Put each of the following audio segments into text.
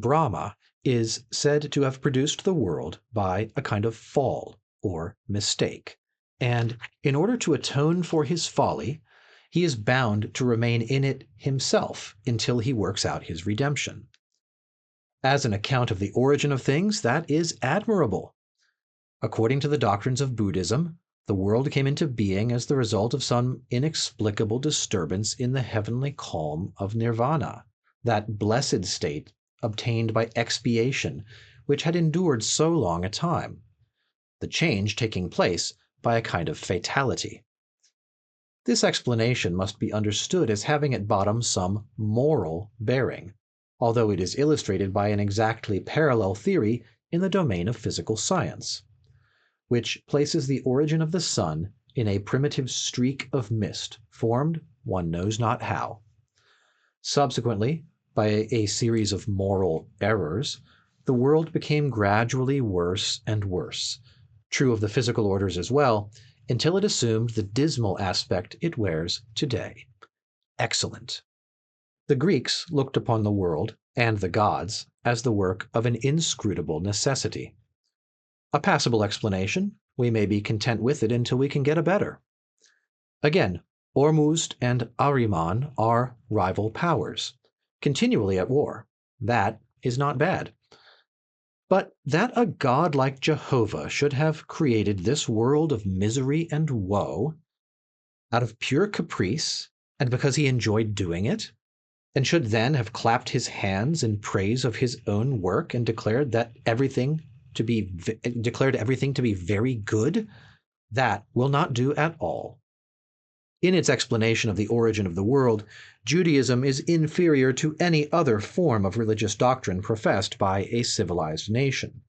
Brahma is said to have produced the world by a kind of fall or mistake, and in order to atone for his folly, he is bound to remain in it himself until he works out his redemption. As an account of the origin of things, that is admirable. According to the doctrines of Buddhism, the world came into being as the result of some inexplicable disturbance in the heavenly calm of nirvana, that blessed state obtained by expiation, which had endured so long a time, the change taking place by a kind of fatality. This explanation must be understood as having at bottom some moral bearing, although it is illustrated by an exactly parallel theory in the domain of physical science, which places the origin of the sun in a primitive streak of mist formed one knows not how. Subsequently, by a series of moral errors, the world became gradually worse and worse, true of the physical orders as well, until it assumed the dismal aspect it wears today. Excellent. The Greeks looked upon the world and the gods as the work of an inscrutable necessity. A passable explanation, we may be content with it until we can get a better. Again, Ormuzd and Ahriman are rival powers, continually at war. That is not bad. But that a god like Jehovah should have created this world of misery and woe out of pure caprice and because he enjoyed doing it, and should then have clapped his hands in praise of his own work and declared everything to be very good, that will not do at all. In its explanation of the origin of the world, Judaism is inferior to any other form of religious doctrine professed by a civilized nation.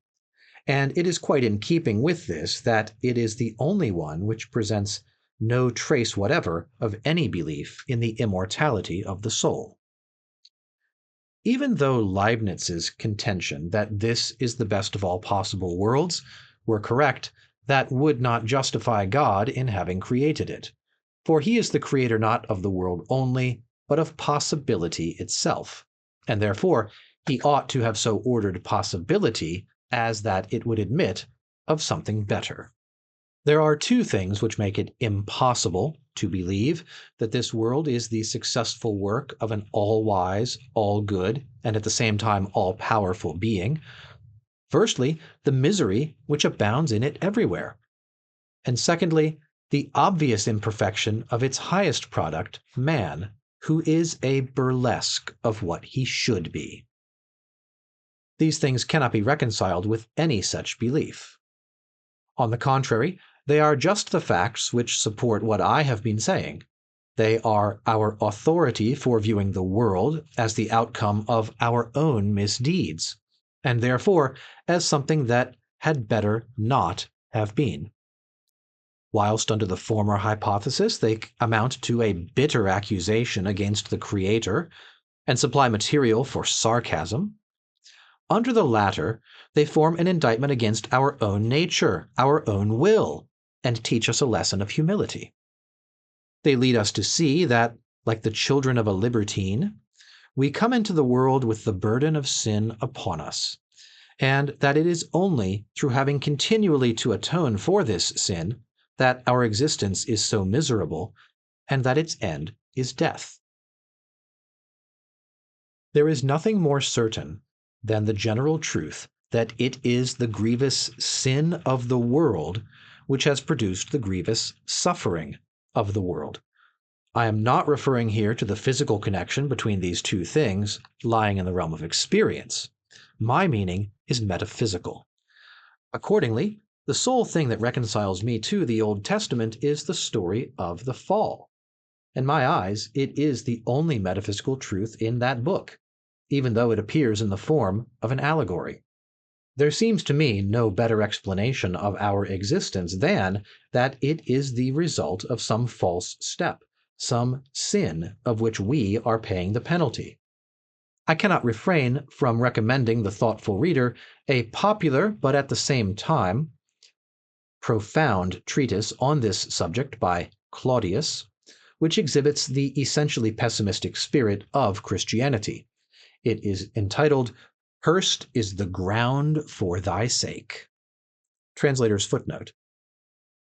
And it is quite in keeping with this that it is the only one which presents no trace whatever of any belief in the immortality of the soul. Even though Leibniz's contention that this is the best of all possible worlds were correct, that would not justify God in having created it. For he is the creator not of the world only, but of possibility itself, and therefore he ought to have so ordered possibility as that it would admit of something better. There are two things which make it impossible to believe that this world is the successful work of an all-wise, all-good, and at the same time all-powerful being. Firstly, the misery which abounds in it everywhere. And secondly, the obvious imperfection of its highest product, man, who is a burlesque of what he should be. These things cannot be reconciled with any such belief. On the contrary, they are just the facts which support what I have been saying. They are our authority for viewing the world as the outcome of our own misdeeds, and therefore as something that had better not have been. Whilst under the former hypothesis they amount to a bitter accusation against the Creator and supply material for sarcasm, under the latter they form an indictment against our own nature, our own will, and teach us a lesson of humility. They lead us to see that, like the children of a libertine, we come into the world with the burden of sin upon us, and that it is only through having continually to atone for this sin that our existence is so miserable, and that its end is death. There is nothing more certain than the general truth that it is the grievous sin of the world which has produced the grievous suffering of the world. I am not referring here to the physical connection between these two things lying in the realm of experience. My meaning is metaphysical. Accordingly, the sole thing that reconciles me to the Old Testament is the story of the fall. In my eyes, it is the only metaphysical truth in that book, even though it appears in the form of an allegory. There seems to me no better explanation of our existence than that it is the result of some false step, some sin of which we are paying the penalty. I cannot refrain from recommending the thoughtful reader a popular, but at the same time profound treatise on this subject by Claudius, which exhibits the essentially pessimistic spirit of Christianity. It is entitled Cursed is the ground for thy sake. Translator's footnote.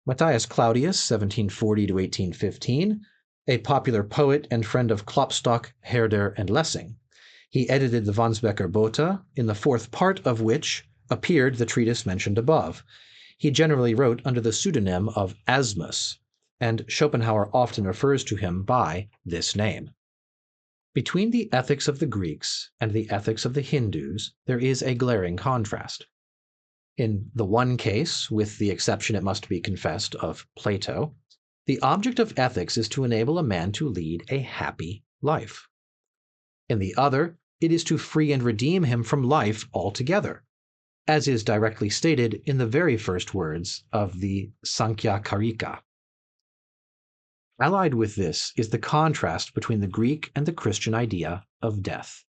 Matthias Claudius, 1740 to 1815, a popular poet and friend of Klopstock, Herder, and Lessing. He edited the Wandsbeker Bote, in the fourth part of which appeared the treatise mentioned above. He generally wrote under the pseudonym of Asmus, and Schopenhauer often refers to him by this name. Between the ethics of the Greeks and the ethics of the Hindus, there is a glaring contrast. In the one case, with the exception, it must be confessed, of Plato, the object of ethics is to enable a man to lead a happy life. In the other, it is to free and redeem him from life altogether, as is directly stated in the very first words of the Sankhya Karika. Allied with this is the contrast between the Greek and the Christian idea of death.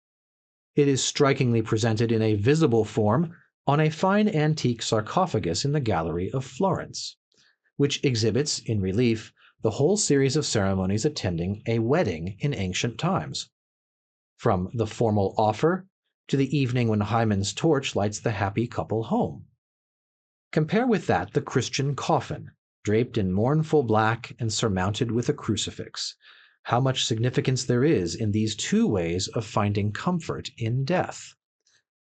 It is strikingly presented in a visible form on a fine antique sarcophagus in the gallery of Florence, which exhibits in relief the whole series of ceremonies attending a wedding in ancient times, from the formal offer to the evening when Hymen's torch lights the happy couple home. Compare with that the Christian coffin, draped in mournful black and surmounted with a crucifix. How much significance there is in these two ways of finding comfort in death.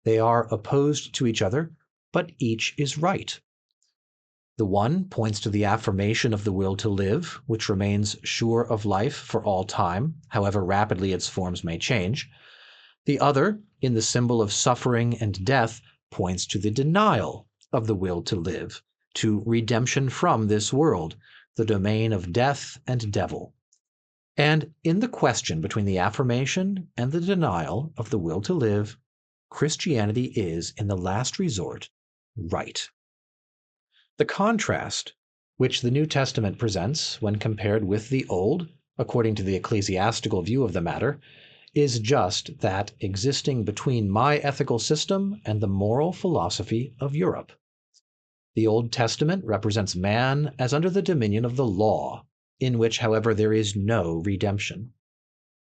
They are opposed to each other, but each is right. The one points to the affirmation of the will to live, which remains sure of life for all time, however rapidly its forms may change. The other, in the symbol of suffering and death, points to the denial of the will to live, to redemption from this world, the domain of death and devil. And in the question between the affirmation and the denial of the will to live, Christianity is, in the last resort, right. The contrast which the New Testament presents when compared with the Old, according to the ecclesiastical view of the matter, is just that existing between my ethical system and the moral philosophy of Europe. The Old Testament represents man as under the dominion of the law, in which, however, there is no redemption.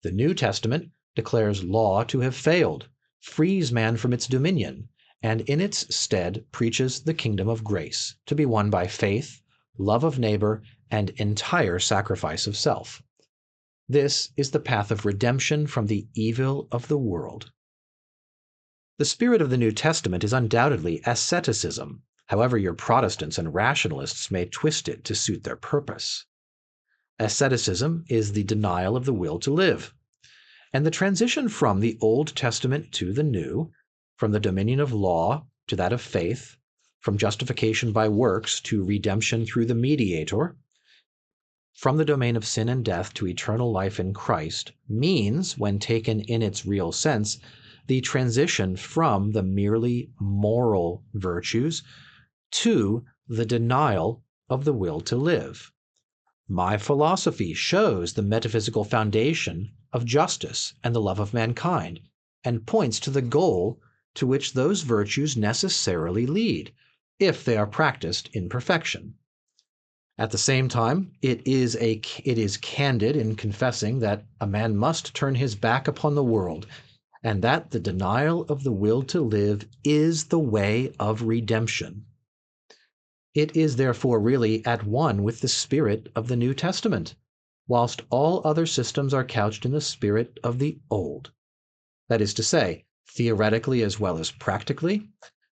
The New Testament declares law to have failed, frees man from its dominion, and in its stead preaches the kingdom of grace, to be won by faith, love of neighbor, and entire sacrifice of self. This is the path of redemption from the evil of the world. The spirit of the New Testament is undoubtedly asceticism, however your Protestants and rationalists may twist it to suit their purpose. Asceticism is the denial of the will to live, and the transition from the Old Testament to the New, from the dominion of law to that of faith, from justification by works to redemption through the mediator, from the domain of sin and death to eternal life in Christ, means, when taken in its real sense, the transition from the merely moral virtues to the denial of the will to live. My philosophy shows the metaphysical foundation of justice and the love of mankind, and points to the goal to which those virtues necessarily lead, if they are practiced in perfection. At the same time, it is candid in confessing that a man must turn his back upon the world, and that the denial of the will to live is the way of redemption. It is therefore really at one with the spirit of the New Testament, whilst all other systems are couched in the spirit of the Old. That is to say, theoretically as well as practically,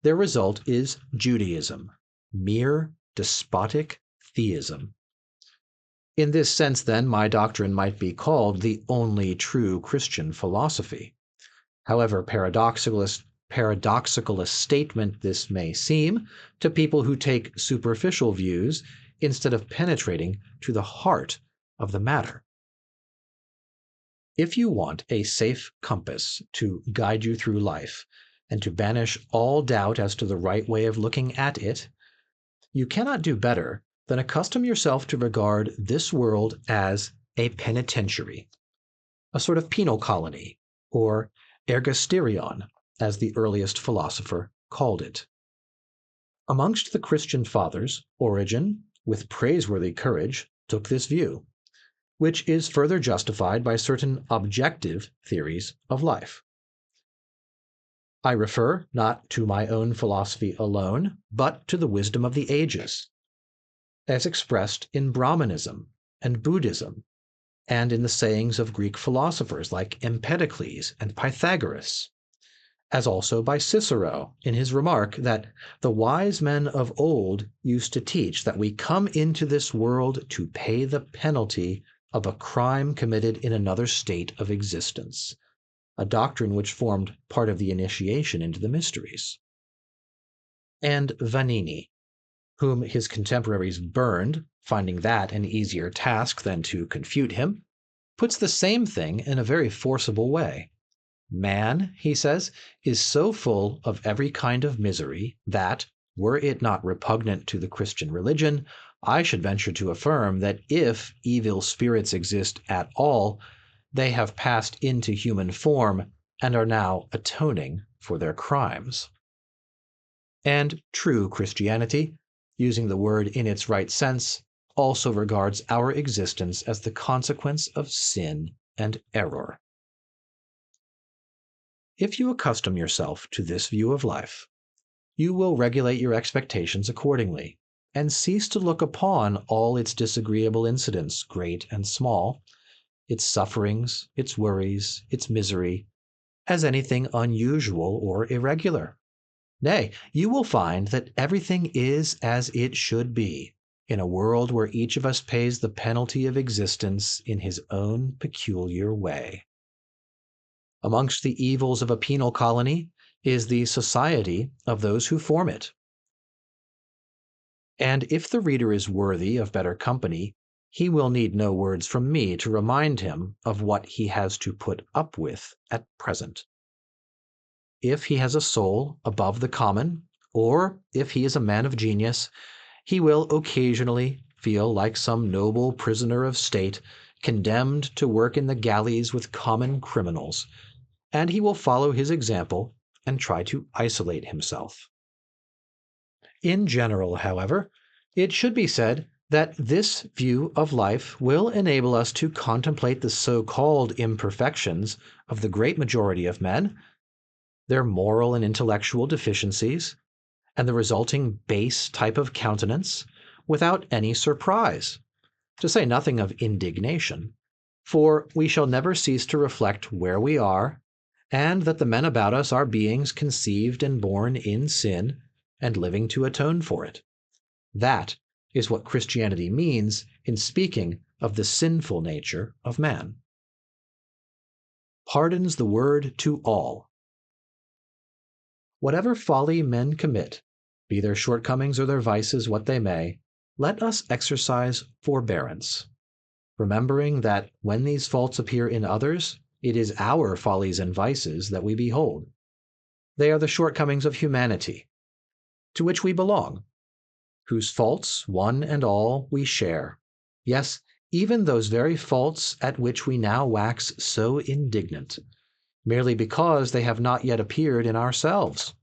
their result is Judaism, mere despotic theism. In this sense, then, my doctrine might be called the only true Christian philosophy. However paradoxical a statement this may seem to people who take superficial views instead of penetrating to the heart of the matter. If you want a safe compass to guide you through life and to banish all doubt as to the right way of looking at it, you cannot do better than accustom yourself to regard this world as a penitentiary, a sort of penal colony, or ergasterion, as the earliest philosopher called it. Amongst the Christian fathers, Origen, with praiseworthy courage, took this view, which is further justified by certain objective theories of life. I refer not to my own philosophy alone, but to the wisdom of the ages, as expressed in Brahmanism and Buddhism, and in the sayings of Greek philosophers like Empedocles and Pythagoras, as also by Cicero in his remark that the wise men of old used to teach that we come into this world to pay the penalty of a crime committed in another state of existence, a doctrine which formed part of the initiation into the mysteries. And Vanini, whom his contemporaries burned, finding that an easier task than to confute him, puts the same thing in a very forcible way. Man, he says, is so full of every kind of misery that, were it not repugnant to the Christian religion, I should venture to affirm that if evil spirits exist at all, they have passed into human form and are now atoning for their crimes. And true Christianity, using the word in its right sense, also regards our existence as the consequence of sin and error. If you accustom yourself to this view of life, you will regulate your expectations accordingly, and cease to look upon all its disagreeable incidents, great and small, its sufferings, its worries, its misery, as anything unusual or irregular. Nay, you will find that everything is as it should be, in a world where each of us pays the penalty of existence in his own peculiar way. Amongst the evils of a penal colony is the society of those who form it. And if the reader is worthy of better company, he will need no words from me to remind him of what he has to put up with at present. If he has a soul above the common, or if he is a man of genius, he will occasionally feel like some noble prisoner of state, condemned to work in the galleys with common criminals, and he will follow his example and try to isolate himself. In general, however, it should be said that this view of life will enable us to contemplate the so-called imperfections of the great majority of men, their moral and intellectual deficiencies, and the resulting base type of countenance, without any surprise, to say nothing of indignation, for we shall never cease to reflect where we are, and that the men about us are beings conceived and born in sin, and living to atone for it. That is what Christianity means in speaking of the sinful nature of man. Pardons the word to all. Whatever folly men commit, be their shortcomings or their vices what they may, let us exercise forbearance, remembering that when these faults appear in others, it is our follies and vices that we behold. They are the shortcomings of humanity, to which we belong, whose faults, one and all, we share. Yes, even those very faults at which we now wax so indignant, merely because they have not yet appeared in ourselves.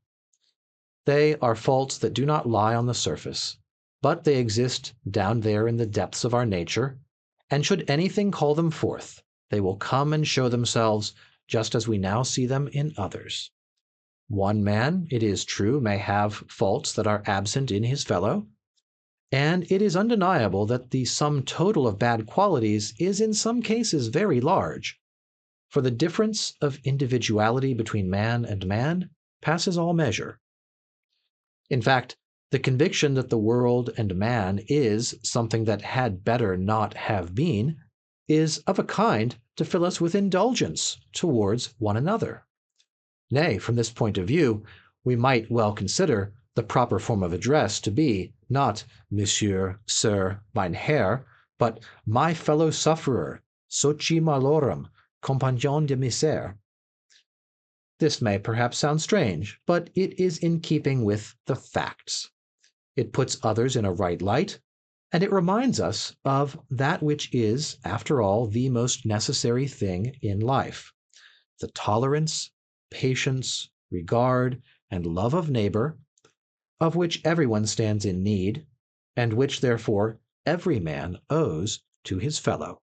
They are faults that do not lie on the surface, but they exist down there in the depths of our nature, and should anything call them forth, they will come and show themselves just as we now see them in others. One man, it is true, may have faults that are absent in his fellow, and it is undeniable that the sum total of bad qualities is in some cases very large, for the difference of individuality between man and man passes all measure. In fact, the conviction that the world and man is something that had better not have been is of a kind to fill us with indulgence towards one another. Nay, from this point of view, we might well consider the proper form of address to be not Monsieur, Sir, mein Herr, but my fellow sufferer, soci malorum, compagnon de misère. This may perhaps sound strange, but it is in keeping with the facts. It puts others in a right light, and it reminds us of that which is, after all, the most necessary thing in life: the tolerance, patience, regard, and love of neighbor, of which everyone stands in need, and which, therefore, every man owes to his fellow.